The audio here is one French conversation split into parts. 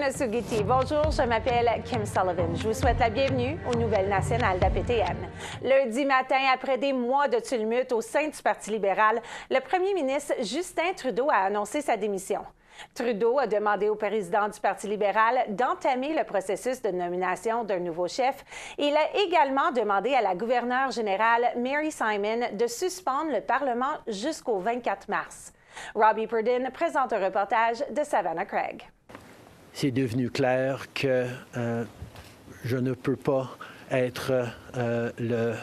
Sugiti. Bonjour, je m'appelle Kim Sullivan. Je vous souhaite la bienvenue aux Nouvelles nationales d'APTN. Lundi matin, après des mois de tumulte au sein du Parti libéral, le premier ministre Justin Trudeau a annoncé sa démission. Trudeau a demandé au président du Parti libéral d'entamer le processus de nomination d'un nouveau chef. Il a également demandé à la gouverneure générale Mary Simon de suspendre le Parlement jusqu'au 24 mars. Robbie Purdin présente un reportage de Savannah Craig. C'est devenu clair que je ne peux pas être le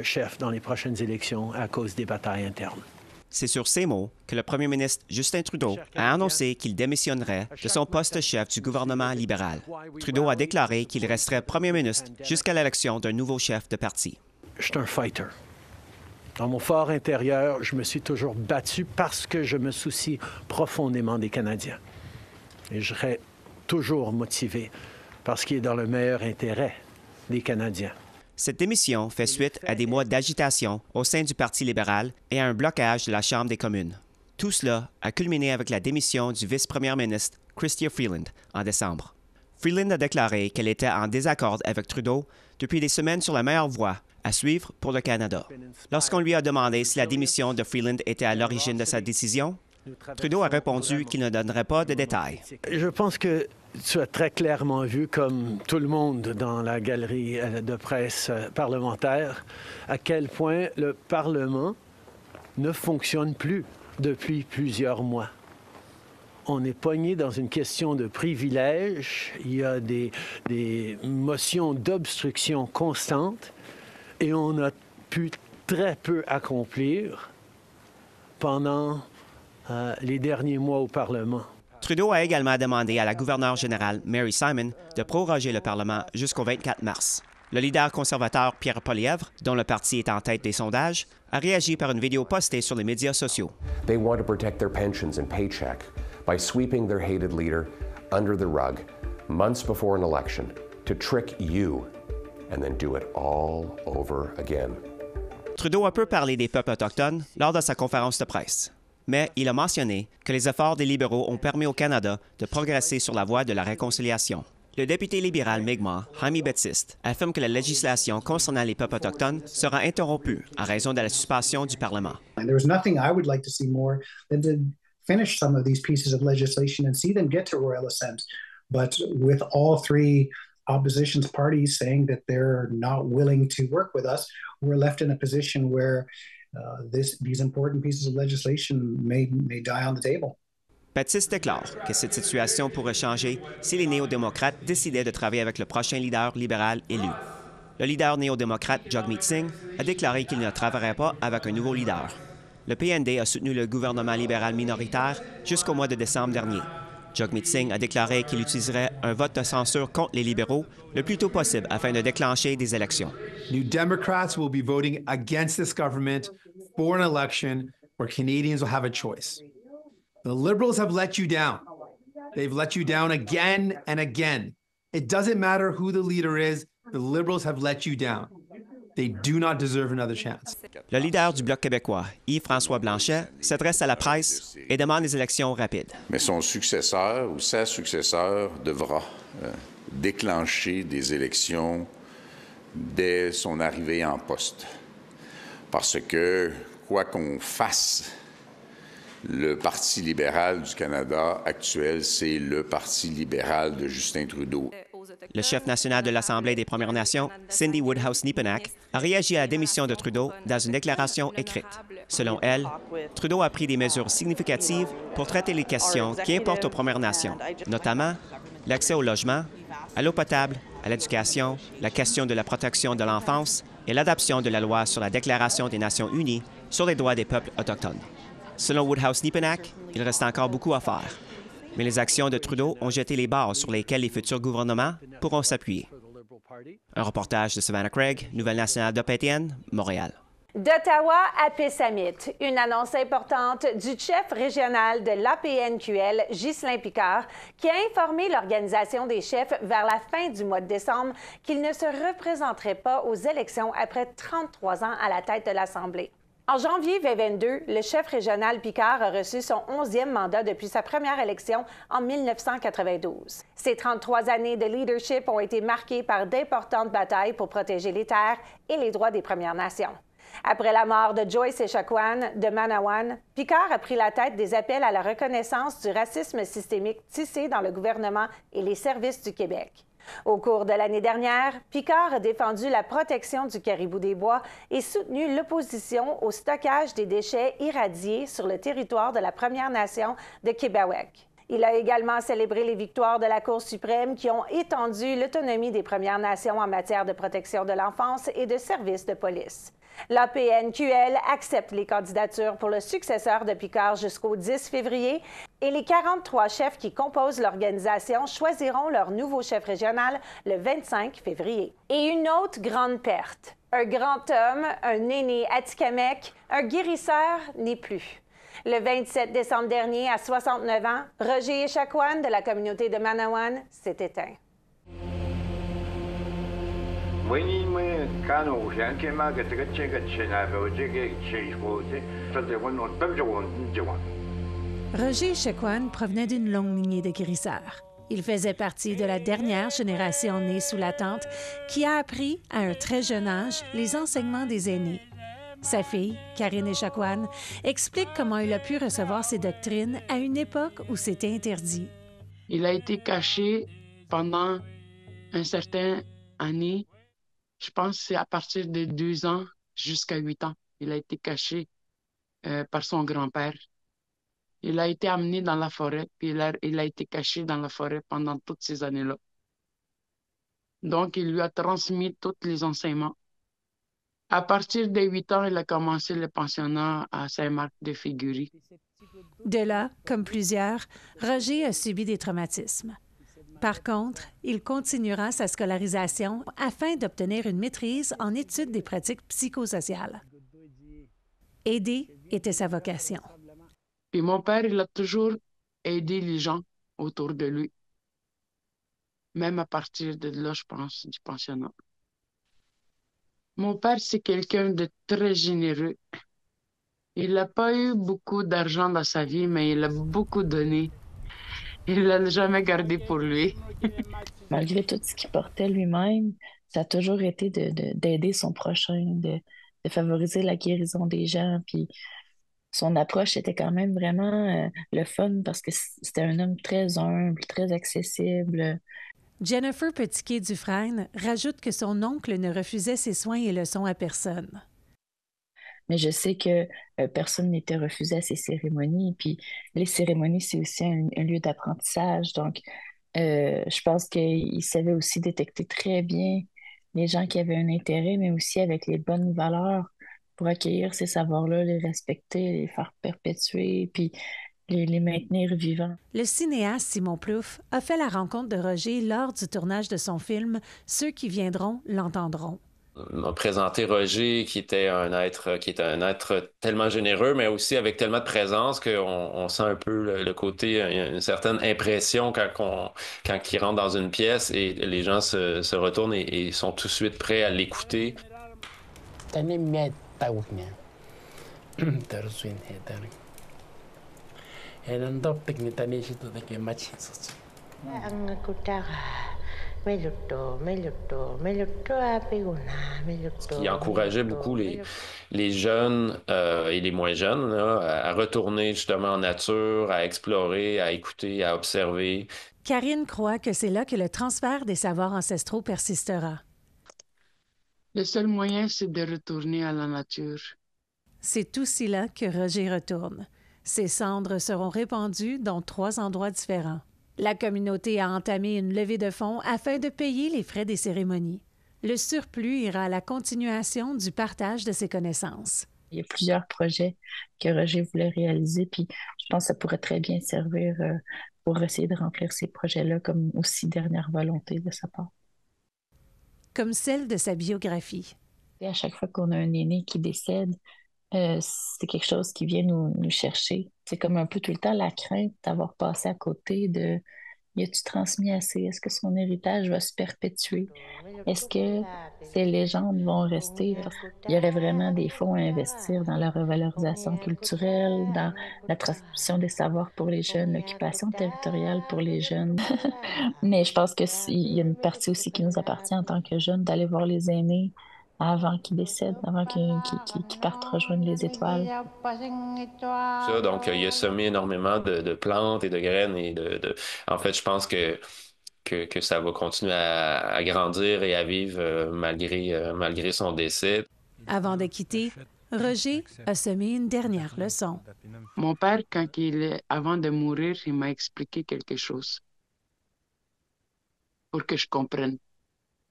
chef dans les prochaines élections à cause des batailles internes. C'est sur ces mots que le premier ministre Justin Trudeau a annoncé qu'il démissionnerait de son poste de chef du gouvernement libéral. Trudeau a déclaré qu'il resterait premier ministre jusqu'à l'élection d'un nouveau chef de parti. Je suis un fighter. Dans mon fort intérieur, je me suis toujours battu parce que je me soucie profondément des Canadiens. Et je serai toujours motivé par ce qui est dans le meilleur intérêt des Canadiens. Cette démission fait suite à des mois d'agitation au sein du Parti libéral et à un blocage de la Chambre des communes. Tout cela a culminé avec la démission du vice-premier ministre Chrystia Freeland en décembre. Freeland a déclaré qu'elle était en désaccord avec Trudeau depuis des semaines sur la meilleure voie à suivre pour le Canada. Lorsqu'on lui a demandé si la démission de Freeland était à l'origine de sa décision, Trudeau a répondu qu'il ne donnerait pas de détails. Je pense que tu as très clairement vu, comme tout le monde dans la galerie de presse parlementaire, à quel point le Parlement ne fonctionne plus depuis plusieurs mois. On est pogné dans une question de privilège. Il y a des motions d'obstruction constantes et on a pu très peu accomplir pendant les derniers mois au Parlement. Trudeau a également demandé à la gouverneure générale Mary Simon de proroger le Parlement jusqu'au 24 mars. Le leader conservateur Pierre Poilievre, dont le parti est en tête des sondages, a réagi par une vidéo postée sur les médias sociaux. They want to protect their pensions and paycheck by sweeping their hated leader under the rug months before an election to trick you and then do it all over again. Trudeau a peu parlé des peuples autochtones lors de sa conférence de presse. Mais il a mentionné que les efforts des libéraux ont permis au Canada de progresser sur la voie de la réconciliation. Le député libéral Mi'kmaq, Jaime Betiste, affirme que la législation concernant les peuples autochtones sera interrompue en raison de la suspension du Parlement. There was nothing I would like to see more than to finish some of these pieces of legislation and see them get to royal assent. But with all three opposition parties saying that they're not willing to work with us, we're left in a position where these important pieces of legislation may die on the table. Betiste déclare que cette situation pourrait changer si les néo-démocrates décidaient de travailler avec le prochain leader libéral élu. Le leader néo-démocrate Jagmeet Singh a déclaré qu'il ne travaillerait pas avec un nouveau leader. Le PND a soutenu le gouvernement libéral minoritaire jusqu'au mois de décembre dernier. Jagmeet Singh a déclaré qu'il utiliserait un vote de censure contre les libéraux le plus tôt possible afin de déclencher des élections. New Democrats will be voting against this government for an election where Canadians will have a choice. The Liberals have let you down. They've let you down again and again. It doesn't matter who the leader is, the Liberals have let you down. They do not deserve another chance. Le leader du Bloc québécois, Yves-François Blanchet, s'adresse à la presse et demande des élections rapides. Mais son successeur ou sa successeur devra déclencher des élections dès son arrivée en poste. Parce que, quoi qu'on fasse, le Parti libéral du Canada actuel, c'est le Parti libéral de Justin Trudeau. Le chef national de l'Assemblée des Premières Nations, Cindy Woodhouse-Nepenak, a réagi à la démission de Trudeau dans une déclaration écrite. Selon elle, Trudeau a pris des mesures significatives pour traiter les questions qui importent aux Premières Nations, notamment l'accès au logement, à l'eau potable, à l'éducation, la question de la protection de l'enfance et l'adoption de la loi sur la Déclaration des Nations unies sur les droits des peuples autochtones. Selon Woodhouse-Nepenak, il reste encore beaucoup à faire. Mais les actions de Trudeau ont jeté les bases sur lesquelles les futurs gouvernements pourront s'appuyer. Un reportage de Savannah Craig, Nouvelles nationales d'APTN, Montréal. D'Ottawa à Pessamit, une annonce importante du chef régional de l'APNQL, Ghislain Picard, qui a informé l'Organisation des chefs vers la fin du mois de décembre qu'il ne se représenterait pas aux élections après 33 ans à la tête de l'Assemblée. En janvier 2022, le chef régional Picard a reçu son 11e mandat depuis sa première élection en 1992. Ces 33 années de leadership ont été marquées par d'importantes batailles pour protéger les terres et les droits des Premières Nations. Après la mort de Joyce Echaquan de Manawan, Picard a pris la tête des appels à la reconnaissance du racisme systémique tissé dans le gouvernement et les services du Québec. Au cours de l'année dernière, Picard a défendu la protection du caribou des bois et soutenu l'opposition au stockage des déchets irradiés sur le territoire de la Première Nation de Québec. Il a également célébré les victoires de la Cour suprême qui ont étendu l'autonomie des Premières Nations en matière de protection de l'enfance et de services de police. L'APNQL accepte les candidatures pour le successeur de Picard jusqu'au 10 février et les 43 chefs qui composent l'organisation choisiront leur nouveau chef régional le 25 février. Et une autre grande perte. Un grand homme, un aîné Atikamekw, un guérisseur n'est plus. Le 27 décembre dernier, à 69 ans, Roger Echaquan de la communauté de Manawan s'est éteint. Roger Echaquan provenait d'une longue lignée de guérisseurs. Il faisait partie de la dernière génération née sous la tente qui a appris à un très jeune âge les enseignements des aînés. Sa fille, Karine Echaquan, explique comment il a pu recevoir ces doctrines à une époque où c'était interdit. Il a été caché pendant un certain année. Je pense que c'est à partir de 2 ans jusqu'à 8 ans. Il a été caché par son grand-père. Il a été amené dans la forêt, puis il a été caché dans la forêt pendant toutes ces années-là. Donc, il lui a transmis tous les enseignements. À partir de 8 ans, il a commencé le pensionnat à Saint-Marc-de-Figuerie. De là, comme plusieurs, Roger a subi des traumatismes. Par contre, il continuera sa scolarisation afin d'obtenir une maîtrise en études des pratiques psychosociales. Aider était sa vocation. Puis mon père, il a toujours aidé les gens autour de lui. Même à partir de là, je pense, du pensionnat. Mon père, c'est quelqu'un de très généreux. Il n'a pas eu beaucoup d'argent dans sa vie, mais il a beaucoup donné. Il ne l'a jamais gardé pour lui. Malgré tout ce qu'il portait lui-même, ça a toujours été d'aider son prochain, de favoriser la guérison des gens. Puis son approche était quand même vraiment le fun parce que c'était un homme très humble, très accessible. Jennifer Petitquier-Dufresne rajoute que son oncle ne refusait ses soins et leçons à personne. Mais je sais que personne n'était refusé à ces cérémonies. Puis les cérémonies, c'est aussi un lieu d'apprentissage. Donc, je pense qu'il savait aussi détecter très bien les gens qui avaient un intérêt, mais aussi avec les bonnes valeurs pour accueillir ces savoirs-là, les respecter, les faire perpétuer, puis les maintenir vivants. Le cinéaste Simon Plouffe a fait la rencontre de Roger lors du tournage de son film « Ceux qui viendront l'entendront ». On m'a présenté Roger, qui était un être tellement généreux, mais aussi avec tellement de présence qu'on sent un peu le côté, une certaine impression quand il rentre dans une pièce et les gens se retournent et sont tout de suite prêts à l'écouter. Ce qui encourageait beaucoup les jeunes et les moins jeunes là, à retourner justement en nature, à explorer, à écouter, à observer. Karine croit que c'est là que le transfert des savoirs ancestraux persistera. Le seul moyen, c'est de retourner à la nature. C'est aussi là que Roger retourne. Ses cendres seront répandues dans 3 endroits différents. La communauté a entamé une levée de fonds afin de payer les frais des cérémonies. Le surplus ira à la continuation du partage de ses connaissances. Il y a plusieurs projets que Roger voulait réaliser, puis je pense que ça pourrait très bien servir pour essayer de remplir ces projets-là comme aussi dernière volonté de sa part. Comme celle de sa biographie. Et à chaque fois qu'on a un aîné qui décède, c'est quelque chose qui vient nous chercher. C'est comme un peu tout le temps la crainte d'avoir passé à côté Y a-tu transmis assez? Est-ce que son héritage va se perpétuer? Est-ce que ces légendes vont rester? Parce qu'il y aurait vraiment des fonds à investir dans la revalorisation culturelle, dans la transmission des savoirs pour les jeunes, l'occupation territoriale pour les jeunes. Mais je pense qu'il y a une partie aussi qui nous appartient en tant que jeunes, d'aller voir les aînés avant qu'ils décèdent, avant qu'ils partent rejoindre les étoiles. Ça, donc, il a semé énormément de plantes et de graines en fait, je pense que ça va continuer à grandir et à vivre malgré son décès. Avant de quitter, Roger a semé une dernière leçon. Mon père, avant de mourir, il m'a expliqué quelque chose pour que je comprenne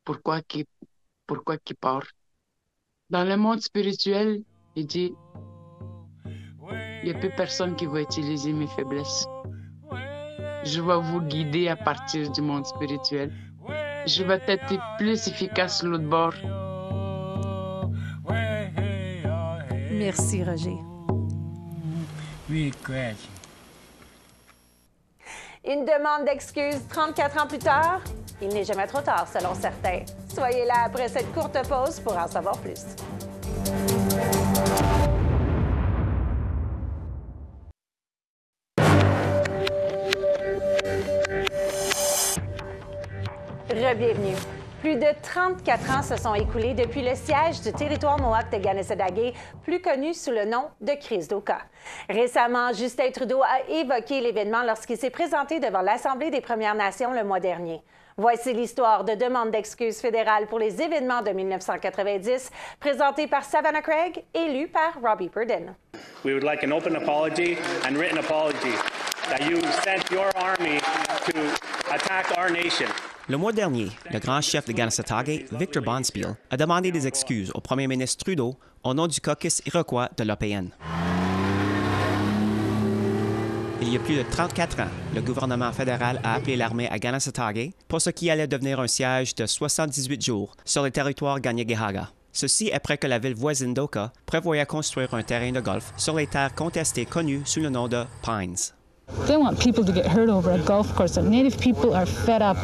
pourquoi il part. Dans le monde spirituel, il dit, il n'y a plus personne qui va utiliser mes faiblesses. Je vais vous guider à partir du monde spirituel. Je vais être plus efficace l'autre bord. Merci, Roger. Une demande d'excuses 34 ans plus tard? Il n'est jamais trop tard, selon certains. Soyez là après cette courte pause pour en savoir plus. Bienvenue. Plus de 34 ans se sont écoulés depuis le siège du territoire Mohawk de Kanesatake, plus connu sous le nom de crise d'Oka. Récemment, Justin Trudeau a évoqué l'événement lorsqu'il s'est présenté devant l'Assemblée des Premières Nations le mois dernier. Voici l'histoire de demande d'excuses fédérale pour les événements de 1990, présentée par Savannah Craig, élue par Robbie Purdin. We would like an open apology and written apology that you sent your army to attack our nation. Le mois dernier, le grand chef de Kanesatake, Victor Bonspiel, a demandé des excuses au premier ministre Trudeau au nom du caucus iroquois de l'OPN. Il y a plus de 34 ans, le gouvernement fédéral a appelé l'armée à Kanesatake pour ce qui allait devenir un siège de 78 jours sur le territoire Kanien'kehá:ka. Ceci après que la ville voisine d'Oka prévoyait construire un terrain de golf sur les terres contestées connues sous le nom de Pines. They want people to get hurt over a golf course. The Native people are fed up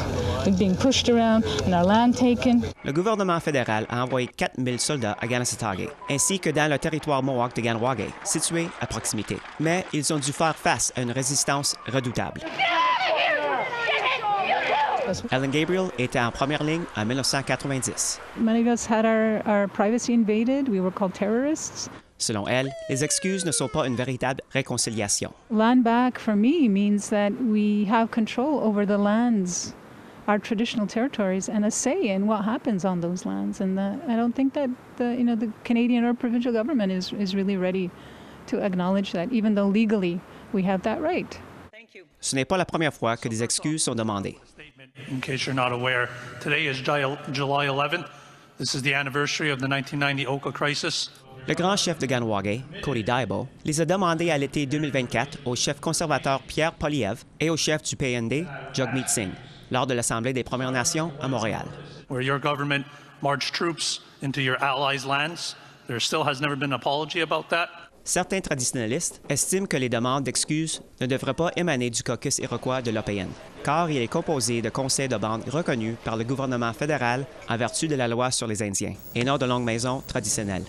with being pushed around and our land taken. Le gouvernement fédéral a envoyé 4000 soldats à Kanesatake, ainsi que dans le territoire Mohawk de Kahnawake, situé à proximité. Mais ils ont dû faire face à une résistance redoutable. Ellen Gabriel était en première ligne en 1990. Many of us had our privacy invaded. We were called terrorists. Selon elle, les excuses ne sont pas une véritable réconciliation. Land back for me means that we have control over the lands, our traditional territories, and a say in what happens on those lands. And I don't think that the Canadian or provincial government is really ready to acknowledge that, even though legally we have that right. Ce n'est pas la première fois que des excuses sont demandées. In case you're not aware, today is July 11th. This is the anniversary of the 1990 Oka crisis. Le grand chef de Kahnawake, Cody Daibo, les a demandés à l'été 2024 au chef conservateur Pierre Poilievre et au chef du PND, Jagmeet Singh, lors de l'Assemblée des Premières Nations à Montréal. Where your government marched troops into your allies' lands, there still has never been an apology about that. Certains traditionalistes estiment que les demandes d'excuses ne devraient pas émaner du caucus iroquois de l'OPN, car il est composé de conseils de bande reconnus par le gouvernement fédéral en vertu de la loi sur les Indiens, et non de longues maisons traditionnelles.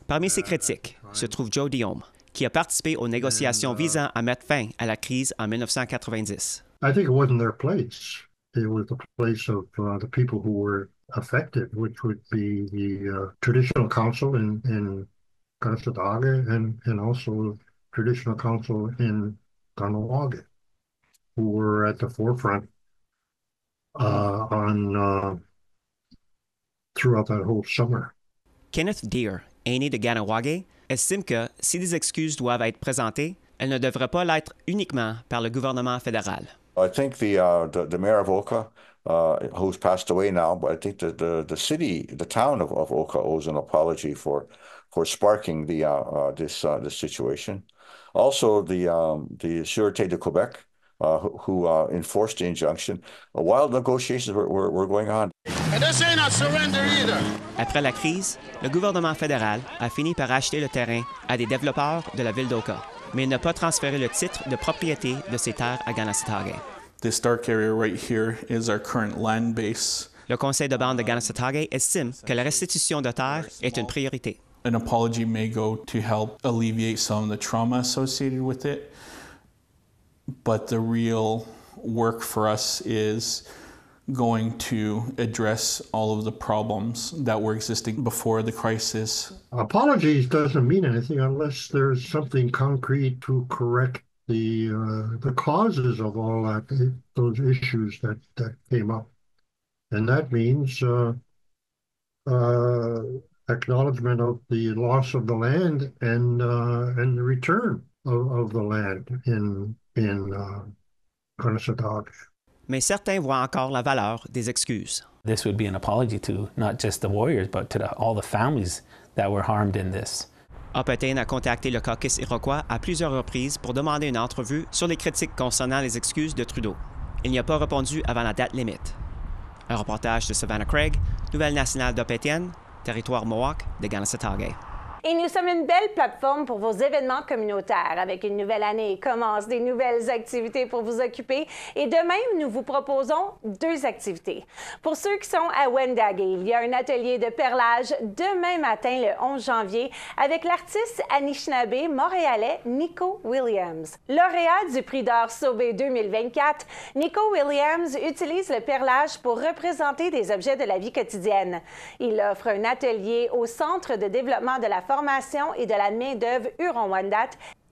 Parmi ces critiques se trouve Joe Diome, qui a participé aux négociations visant à mettre fin à la crise en 1990. I think it wasn't their place. It was the place of the people who were affected, which would be the traditional council in Kanesatake and also traditional council in Kahnawake, who were at the forefront throughout that whole summer. Kenneth Deere, aîné de Kahnawake, estime que si des excuses doivent être présentées, elles ne devraient pas l'être uniquement par le gouvernement fédéral. I think the mayor of Oka, who's passed away now, but I think the city, the town of Oka owes an apology for sparking this situation. Also, the Sûreté de Quebec, who enforced the injunction, while negotiations were going on. And this ain't a surrender either. Après la crise, le gouvernement fédéral a fini par acheter le terrain à des développeurs de la ville d'Oka, mais il n'a pas transféré le titre de propriété de ces terres à Kanesatake. This dark area right here is our current land base. Le conseil de bande de Ganasatagé estime que la restitution de terre est une priorité. An apology may go to help alleviate some of the trauma associated with it, but the real work for us is going to address all of the problems that were existing before the crisis. Apologies doesn't mean anything unless there's something concrete to correct the causes of all that, those issues that came up. And that means acknowledgement of the loss of the land and the return of the land in Ganasatagé. Mais certains voient encore la valeur des excuses. This would be an apology to not just the warriors, but to all the families that were harmed in this. Opéten a contacté le caucus iroquois à plusieurs reprises pour demander une entrevue sur les critiques concernant les excuses de Trudeau. Il n'y a pas répondu avant la date limite. Un reportage de Savannah Craig, Nouvelle nationale d'Opétienne, territoire Mohawk de Ganasatagé. Et nous sommes une belle plateforme pour vos événements communautaires. Avec une nouvelle année, commencent des nouvelles activités pour vous occuper. Et demain, nous vous proposons 2 activités. Pour ceux qui sont à Wendake, il y a un atelier de perlage demain matin, le 11 janvier, avec l'artiste Anishinaabe montréalais Nico Williams. Lauréat du prix d'or Sauvé 2024, Nico Williams utilise le perlage pour représenter des objets de la vie quotidienne. Il offre un atelier au Centre de développement de la formation et de la main-d'œuvre Huron-Wendat,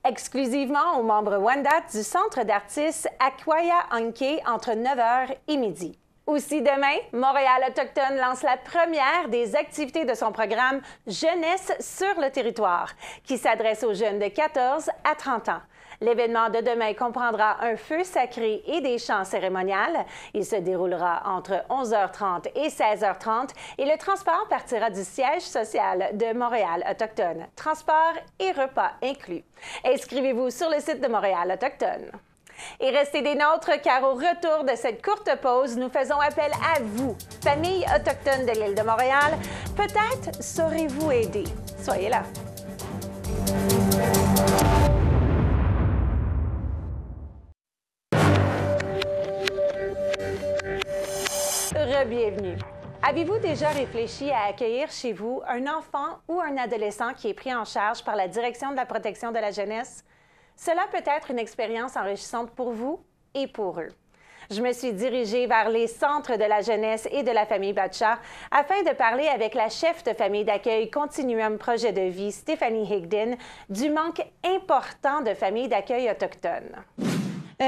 exclusivement aux membres Wendat du Centre d'artistes Akwaya-Anke entre 9h et midi. Aussi demain, Montréal Autochtone lance la première des activités de son programme Jeunesse sur le territoire, qui s'adresse aux jeunes de 14 à 30 ans. L'événement de demain comprendra un feu sacré et des chants cérémoniales. Il se déroulera entre 11h30 et 16h30 et le transport partira du siège social de Montréal Autochtone. Transport et repas inclus. Inscrivez-vous sur le site de Montréal Autochtone. Et restez des nôtres car au retour de cette courte pause, nous faisons appel à vous, famille autochtone de l'île de Montréal. Peut-être saurez-vous aider. Soyez là. Bienvenue. Avez-vous déjà réfléchi à accueillir chez vous un enfant ou un adolescent qui est pris en charge par la Direction de la protection de la jeunesse? Cela peut être une expérience enrichissante pour vous et pour eux. Je me suis dirigée vers les centres de la jeunesse et de la famille Batcha afin de parler avec la chef de famille d'accueil Continuum Projet de vie, Stéphanie Higdon, du manque important de familles d'accueil autochtones.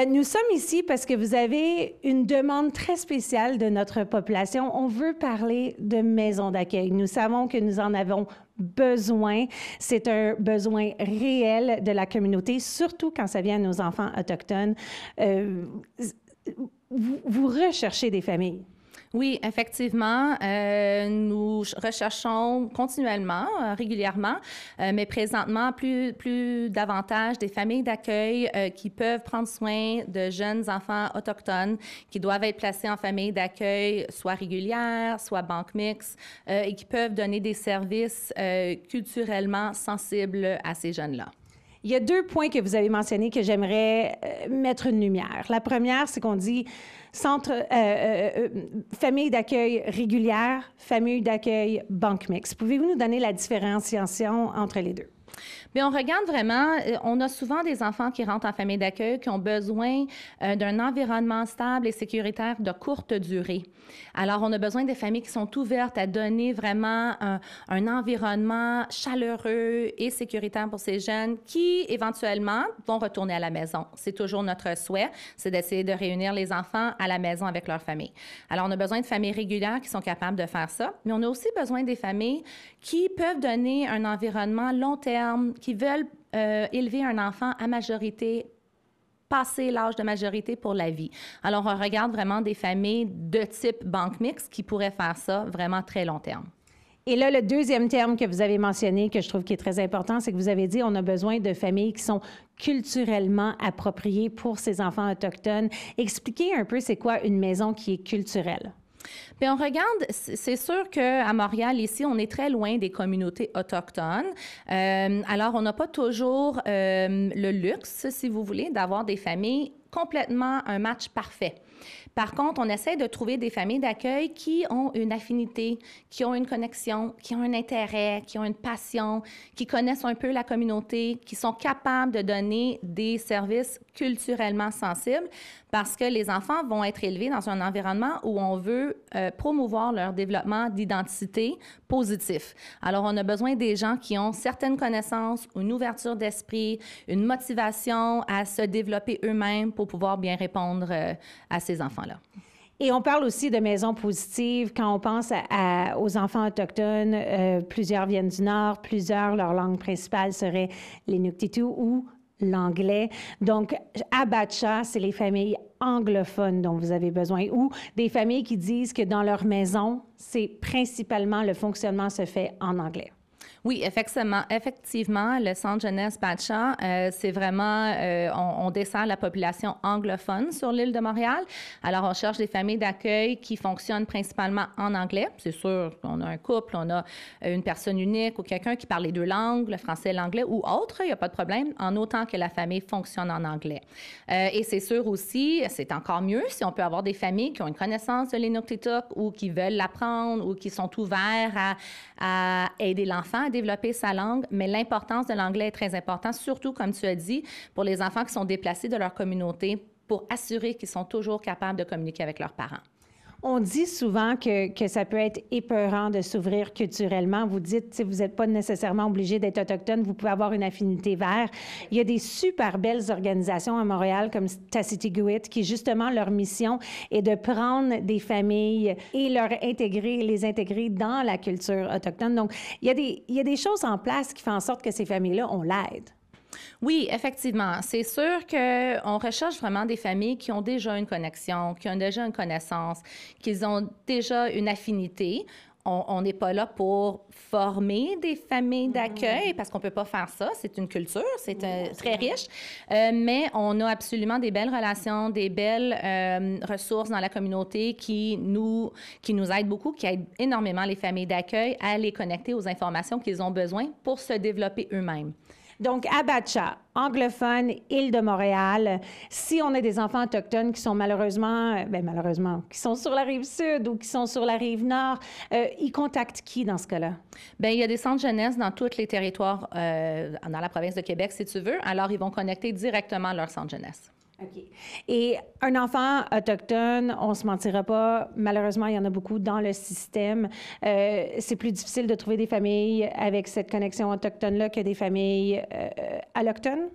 Nous sommes ici parce que vous avez une demande très spéciale de notre population. On veut parler de maisons d'accueil. Nous savons que nous en avons besoin. C'est un besoin réel de la communauté, surtout quand ça vient à nos enfants autochtones. Vous recherchez des familles. Oui, effectivement, nous recherchons continuellement, régulièrement, mais présentement, plus davantage des familles d'accueil qui peuvent prendre soin de jeunes enfants autochtones qui doivent être placés en famille d'accueil soit régulière, soit banque mixte, et qui peuvent donner des services culturellement sensibles à ces jeunes-là. Il y a 2 points que vous avez mentionnés que j'aimerais mettre une lumière. La première, c'est qu'on dit famille d'accueil régulière, famille d'accueil banque mixte. Pouvez-vous nous donner la différenciation entre les 2? Bien, on regarde vraiment, on a souvent des enfants qui rentrent en famille d'accueil qui ont besoin d'un environnement stable et sécuritaire de courte durée. Alors, on a besoin des familles qui sont ouvertes à donner vraiment un environnement chaleureux et sécuritaire pour ces jeunes qui, éventuellement, vont retourner à la maison. C'est toujours notre souhait, c'est d'essayer de réunir les enfants à la maison avec leur famille. Alors, on a besoin de familles régulières qui sont capables de faire ça, mais on a aussi besoin des familles qui peuvent donner un environnement long terme, qui veulent élever un enfant à majorité, passer l'âge de majorité pour la vie. Alors, on regarde vraiment des familles de type banque mixte qui pourraient faire ça vraiment très long terme. Et là, le deuxième terme que vous avez mentionné, que je trouve qui est très important, c'est que vous avez dit on a besoin de familles qui sont culturellement appropriées pour ces enfants autochtones. Expliquez un peu c'est quoi une maison qui est culturelle. Bien, on regarde, c'est sûr qu'à Montréal, ici, on est très loin des communautés autochtones. Alors, on n'a pas toujours le luxe, si vous voulez, d'avoir des familles complètement un match parfait. Par contre, on essaie de trouver des familles d'accueil qui ont une affinité, qui ont une connexion, qui ont un intérêt, qui ont une passion, qui connaissent un peu la communauté, qui sont capables de donner des services culturellement sensibles parce que les enfants vont être élevés dans un environnement où on veut promouvoir leur développement d'identité positif. Alors, on a besoin des gens qui ont certaines connaissances, une ouverture d'esprit, une motivation à se développer eux-mêmes pour pouvoir bien répondre à ces enfants-là. Et on parle aussi de maisons positives. Quand on pense aux enfants autochtones, plusieurs viennent du Nord, plusieurs, leur langue principale serait l'Inuktitut ou l'anglais. Donc, à Batcha, c'est les familles anglophones dont vous avez besoin ou des familles qui disent que dans leur maison, c'est principalement le fonctionnement se fait en anglais. Oui, effectivement, le Centre jeunesse Batcha, c'est vraiment, on dessert la population anglophone sur l'île de Montréal. Alors, on cherche des familles d'accueil qui fonctionnent principalement en anglais. C'est sûr qu'on a un couple, on a une personne unique ou quelqu'un qui parle les deux langues, le français et l'anglais ou autre, il n'y a pas de problème, en autant que la famille fonctionne en anglais. Et c'est sûr aussi, c'est encore mieux si on peut avoir des familles qui ont une connaissance de l'Inuktitut ou qui veulent l'apprendre ou qui sont ouverts à aider l'enfant à développer sa langue, mais l'importance de l'anglais est très importante, surtout, comme tu as dit, pour les enfants qui sont déplacés de leur communauté, pour assurer qu'ils sont toujours capables de communiquer avec leurs parents. On dit souvent que ça peut être épeurant de s'ouvrir culturellement. Vous dites, vous n'êtes pas nécessairement obligé d'être autochtone, vous pouvez avoir une affinité vers. Il y a des super belles organisations à Montréal comme Tacitiguit qui, justement, leur mission est de prendre des familles et les intégrer dans la culture autochtone. Donc, il y a des choses en place qui font en sorte que ces familles-là, on l'aide. Oui, effectivement. C'est sûr qu'on recherche vraiment des familles qui ont déjà une connexion, qui ont déjà une connaissance, qui ont déjà une affinité. On n'est pas là pour former des familles d'accueil parce qu'on ne peut pas faire ça. C'est une culture, c'est très riche. Mais on a absolument des belles relations, des belles ressources dans la communauté qui nous aident beaucoup, qui aident énormément les familles d'accueil à les connecter aux informations qu'ils ont besoin pour se développer eux-mêmes. Donc, à Batcha, anglophone, île de Montréal, si on a des enfants autochtones qui sont malheureusement, qui sont sur la rive sud ou qui sont sur la rive nord, ils contactent qui dans ce cas-là? Bien, il y a des centres jeunesse dans tous les territoires dans la province de Québec, si tu veux. Alors, ils vont connecter directement leur centre jeunesse. OK. Et un enfant autochtone, on ne se mentira pas, malheureusement, il y en a beaucoup dans le système. C'est plus difficile de trouver des familles avec cette connexion autochtone-là que des familles allochtones?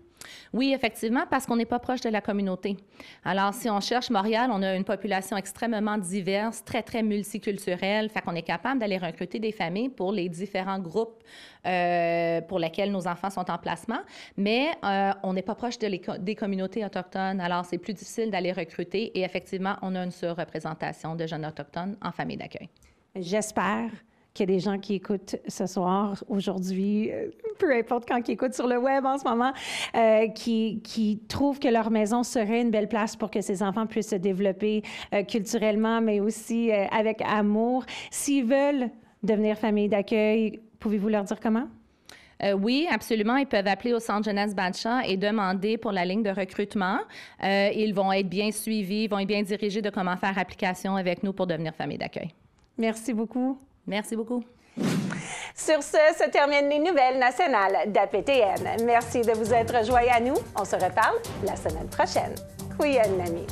Oui, effectivement, parce qu'on n'est pas proche de la communauté. Alors, si on cherche Montréal, on a une population extrêmement diverse, très, très multiculturelle. Fait qu'on est capable d'aller recruter des familles pour les différents groupes pour lesquels nos enfants sont en placement. Mais on n'est pas proche des communautés autochtones. Alors, c'est plus difficile d'aller recruter. Et effectivement, on a une surreprésentation de jeunes autochtones en famille d'accueil. J'espère qu'il y a des gens qui écoutent ce soir, aujourd'hui, peu importe quand ils écoutent sur le web en ce moment, qui trouvent que leur maison serait une belle place pour que ces enfants puissent se développer culturellement, mais aussi avec amour. S'ils veulent devenir famille d'accueil, pouvez-vous leur dire comment? Oui, absolument. Ils peuvent appeler au Centre jeunesse Batcha et demander pour la ligne de recrutement. Ils vont être bien suivis, ils vont être bien dirigés de comment faire application avec nous pour devenir famille d'accueil. Merci beaucoup. Merci beaucoup. Sur ce, se terminent les nouvelles nationales d'APTN. Merci de vous être joints à nous. On se reparle la semaine prochaine. Kuyan Nami.